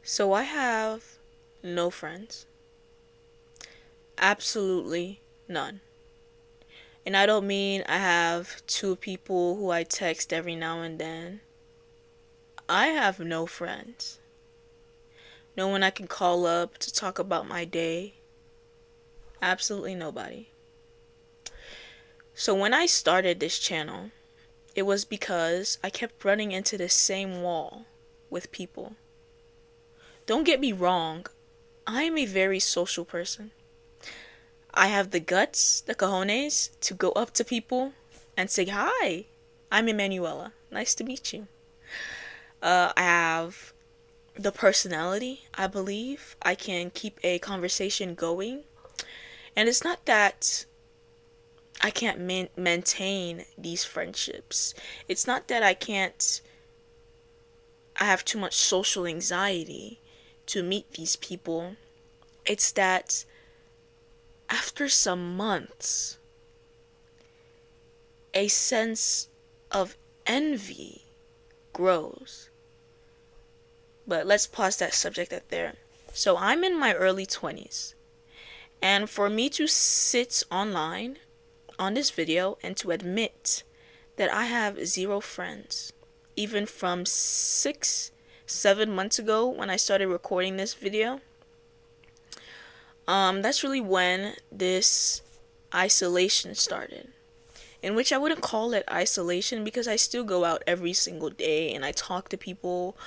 So I have no friends. Absolutely none. And I don't mean I have two people who I text every now and then. I have no friends. No one I can call up to talk about my day. Absolutely nobody. So when I started this channel, it was because I kept running into the same wall with people. Don't get me wrong, I am a very social person. I have the guts, the cojones, to go up to people and say, "Hi, I'm Emanuela. Nice to meet you." I have the personality, I believe. I can keep a conversation going. And it's not that I can't maintain these friendships. It's not that I have too much social anxiety to meet these people. It's that after some months, a sense of envy grows. But let's pause that subject at there. So I'm in my early 20s. And for me to sit online on this video and to admit that I have zero friends, even from 7 months ago when I started recording this video, that's really when this isolation started. In which I wouldn't call it isolation because I still go out every single day and I talk to people.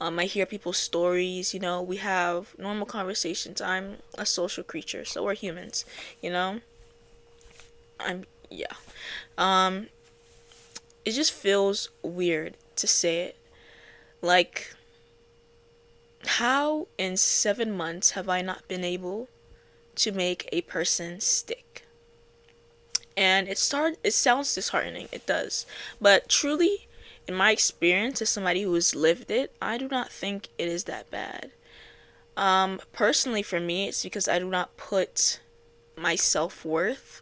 I hear people's stories, we have normal conversations. I'm a social creature, so we're humans, you know? Yeah. Um, it just feels weird to say it. Like, how in 7 months have I not been able to make a person stick? And it sounds disheartening, it does. But truly, in my experience as somebody who has lived it, I do not think it is that bad. Personally for me, it's because I do not put my self-worth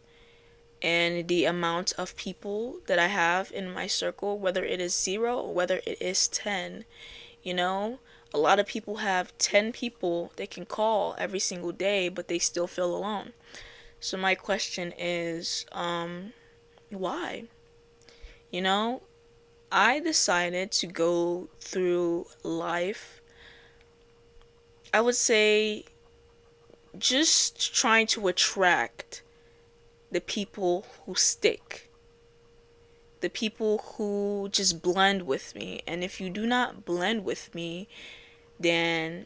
in the amount of people that I have in my circle, whether it is 0 or whether it is 10. You know, a lot of people have 10 people they can call every single day, but they still feel alone. So my question is, why? You know, I decided to go through life, I would say, just trying to attract the people who stick, the people who just blend with me. And if you do not blend with me, then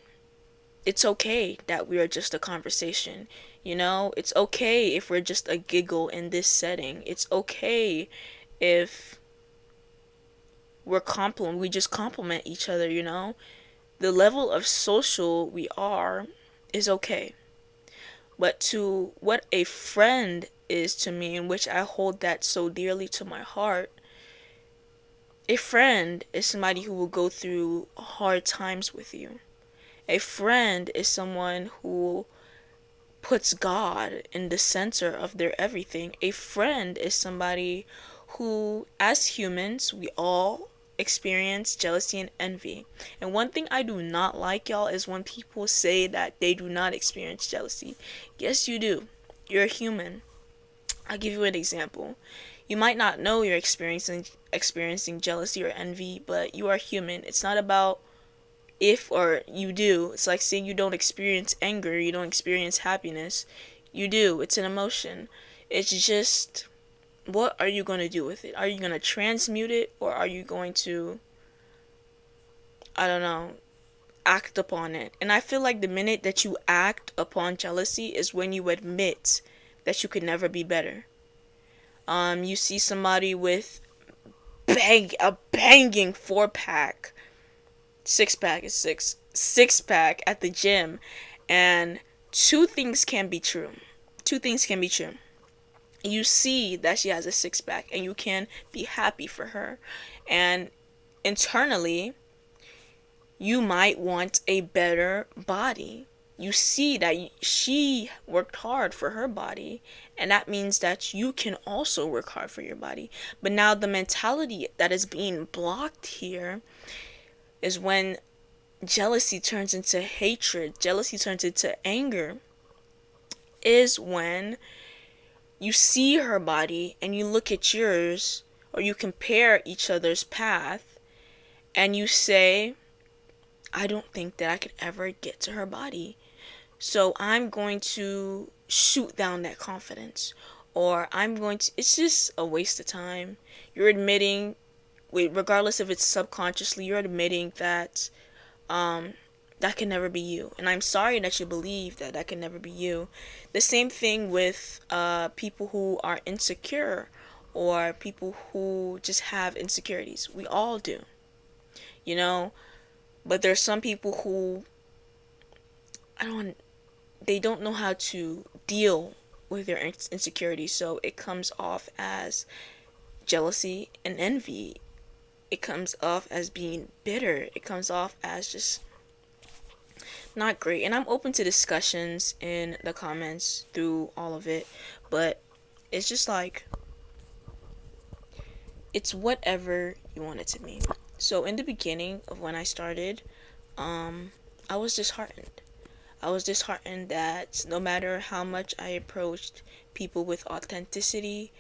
it's okay that we are just a conversation. It's okay if we're just a giggle in this setting. It's okay if we just compliment each other. The level of social we are is okay. But to what a friend is to me, in which I hold that so dearly to my heart, a friend is somebody who will go through hard times with you. A friend is someone who puts God in the center of their everything. A friend is somebody who, as humans, we all experience jealousy and envy. And one thing I do not like, y'all, is when people say that they do not experience jealousy. Yes, you do. You're a human. I'll give you an example. You might not know you're experiencing jealousy or envy, but you are human. It's not about if or you do. It's like saying you don't experience anger, you don't experience happiness. You do. It's an emotion. It's just, what are you going to do with it? Are you going to transmute it, or are you going to, I don't know, act upon it? And I feel like the minute that you act upon jealousy is when you admit that you could never be better. You see somebody with a banging 4-pack, 6-pack is six pack at the gym, and two things can be true. Two things can be true. You see that she has a 6-pack, and you can be happy for her, and internally, you might want a better body. You see that she worked hard for her body, and that means that you can also work hard for your body. But now the mentality that is being blocked here is when jealousy turns into hatred, jealousy turns into anger, is when you see her body and you look at yours, or you compare each other's path, and you say, I don't think that I could ever get to her body. So I'm going to shoot down that confidence. Or I'm going to, it's just a waste of time. You're admitting, regardless if it's subconsciously, you're admitting that um, that can never be you. And I'm sorry that you believe that that can never be you. The same thing with people who are insecure, or people who just have insecurities. We all do, you know? But there's some people who, I don't, they don't know how to deal with their insecurities, so it comes off as jealousy and envy. It comes off as being bitter. It comes off as just not great. And I'm open to discussions in the comments through all of it, but it's just like, it's whatever you want it to be. So in the beginning of when I started, um, I was disheartened. I was disheartened that no matter how much I approached people with authenticity,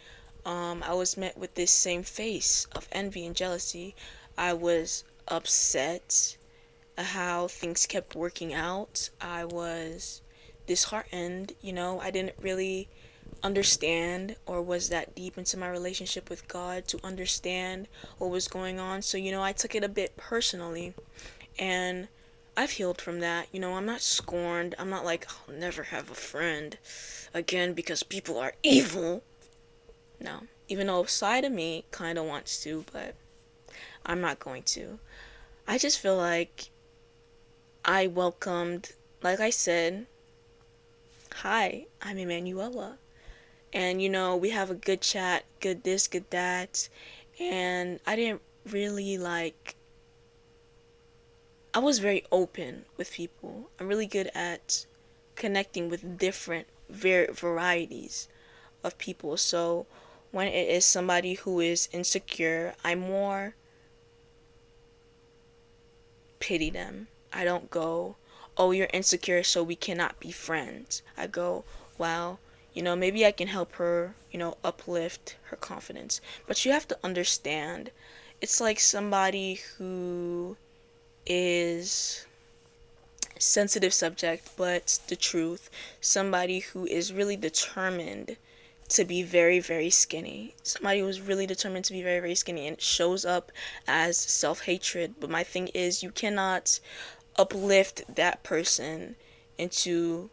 I was met with this same face of envy and jealousy. I was upset at how things kept working out. I was disheartened, I didn't really understand or was that deep into my relationship with God to understand what was going on. So, I took it a bit personally, and I've healed from that. I'm not scorned. I'm not like, I'll never have a friend again because people are evil. No. Even though a side of me kind of wants to, but I'm not going to. I just feel like I welcomed, like I said, hi, I'm Emanuela. And, we have a good chat, good this, good that. And I didn't really I was very open with people. I'm really good at connecting with different varieties of people. So when it is somebody who is insecure, I more pity them. I don't go, oh, you're insecure, so we cannot be friends. I go, wow, maybe I can help her, uplift her confidence. But you have to understand, it's like somebody who is sensitive subject, but the truth. Somebody who is really determined to be very, very skinny. Somebody who's really determined to be very, very skinny, and it shows up as self-hatred. But my thing is, you cannot uplift that person into,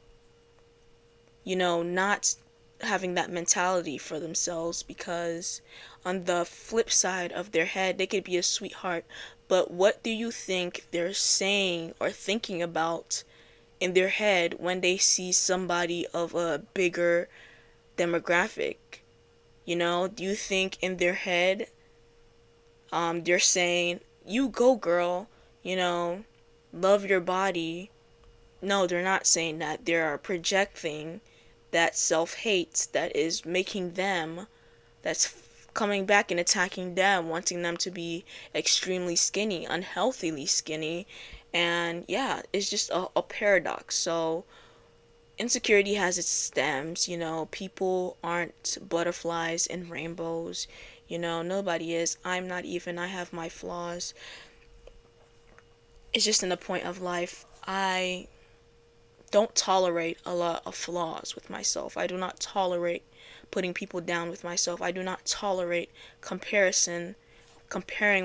not having that mentality for themselves, because on the flip side of their head, they could be a sweetheart, but what do you think they're saying or thinking about in their head when they see somebody of a bigger demographic? Do you think in their head, they're saying, you go girl, love your body? No, they're not saying that. They're projecting that self-hate that is making them, that's coming back and attacking them, wanting them to be extremely skinny, unhealthily skinny. And yeah, it's just a paradox. So insecurity has its stems. People aren't butterflies and rainbows. Nobody is. I'm not even. I have my flaws. It's just in the point of life, I don't tolerate a lot of flaws with myself. I do not tolerate putting people down with myself. I do not tolerate comparing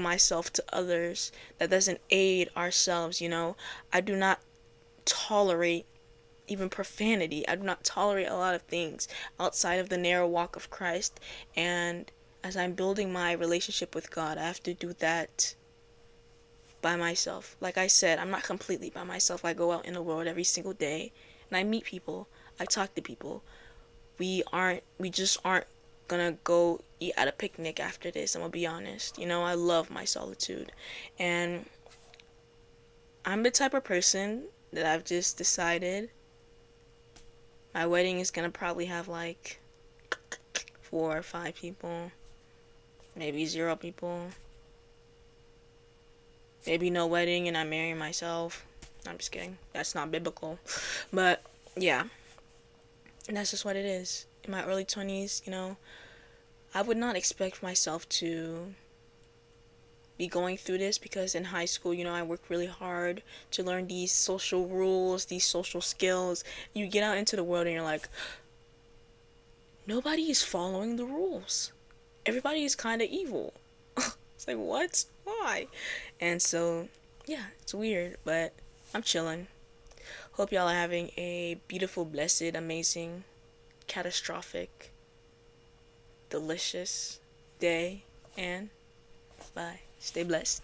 myself to others. That doesn't aid ourselves. I do not tolerate even profanity. I do not tolerate a lot of things outside of the narrow walk of Christ. And as I'm building my relationship with God, I have to do that by myself. Like I said, I'm not completely by myself. I go out in the world every single day and I meet people. I talk to people. We just aren't gonna go eat at a picnic after this. I'm gonna be honest. I love my solitude. And I'm the type of person that I've just decided my wedding is gonna probably have like 4 or 5 people, maybe 0 people. Maybe no wedding and I marry myself. I'm just kidding. That's not biblical. But yeah, and that's just what it is. In my early 20s, I would not expect myself to be going through this because in high school, I worked really hard to learn these social rules, these social skills. You get out into the world and you're like, nobody is following the rules. Everybody is kind of evil. It's like, what? Why? And so, yeah, it's weird, but I'm chilling. Hope y'all are having a beautiful, blessed, amazing, catastrophic, delicious day. And bye. Stay blessed.